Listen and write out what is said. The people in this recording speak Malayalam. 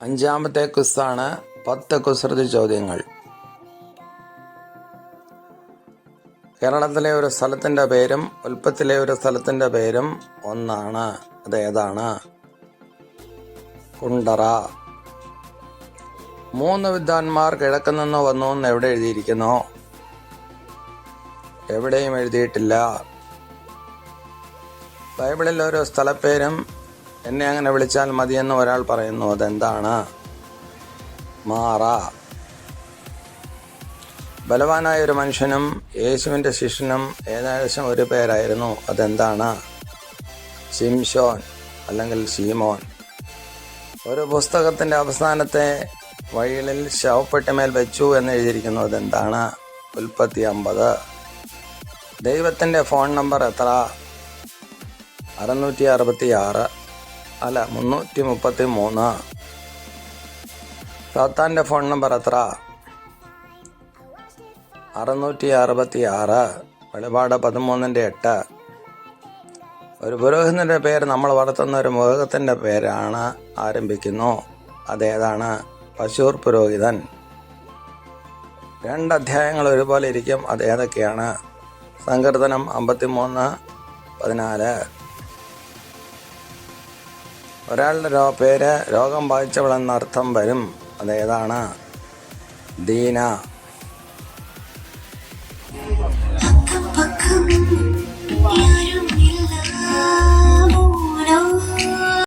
അഞ്ചാമത്തെ ക്വിസാണ് 10 കുസൃതി ചോദ്യങ്ങൾ. കേരളത്തിലെ ഒരു സ്ഥലത്തിൻ്റെ പേരും ഉൽപ്പത്തിലെ ഒരു സ്ഥലത്തിൻ്റെ പേരും ഒന്നാണ്. അതേതാണ്? കുണ്ടറ. 3 വിദ്വാൻമാർ കിഴക്ക് നിന്ന് വന്നു എന്ന് എവിടെ എഴുതിയിരിക്കുന്നു? എവിടെയും എഴുതിയിട്ടില്ല. ബൈബിളിൽ ഒരു സ്ഥലപ്പേരും എന്നെ അങ്ങനെ വിളിച്ചാൽ മതിയെന്ന് ഒരാൾ പറയുന്നു. അതെന്താണ്? മാറ. ബലവാനായ ഒരു മനുഷ്യനും യേശുവിൻ്റെ ശിഷ്യനും ഏകദേശം ഒരു പേരായിരുന്നു. അതെന്താണ്? ശിംശോൻ അല്ലെങ്കിൽ ശീമോൻ. ഒരു പുസ്തകത്തിൻ്റെ അവസാനത്തെ വഴികളിൽ ശവപ്പെട്ടിമേൽ വെച്ചു എന്ന് എഴുതിയിരിക്കുന്നു. അതെന്താണ്? ഉൽപ്പത്തി 50. ദൈവത്തിൻ്റെ ഫോൺ നമ്പർ എത്ര? 666 അല്ല 333. സാത്താൻ്റെ ഫോൺ നമ്പർ എത്ര? 666. വെളിപാട് 13:8. ഒരു പുരോഹിതൻ്റെ പേര് നമ്മൾ വളർത്തുന്ന ഒരു മൃഗത്തിൻ്റെ പേരാണ് ആരംഭിക്കുന്നു. അതേതാണ്? പശൂർ പുരോഹിതൻ. 2 അധ്യായങ്ങൾ ഒരുപോലെ ഇരിക്കും. അത് ഏതൊക്കെയാണ്? സങ്കീർത്തനം 53:14. ഒരാളുടെ പേര് രോഗം ബാധിച്ചവളെന്നർത്ഥം വരും. അതേതാണ്? ദീന. പക്കം പക്കം യാരുമില്ല.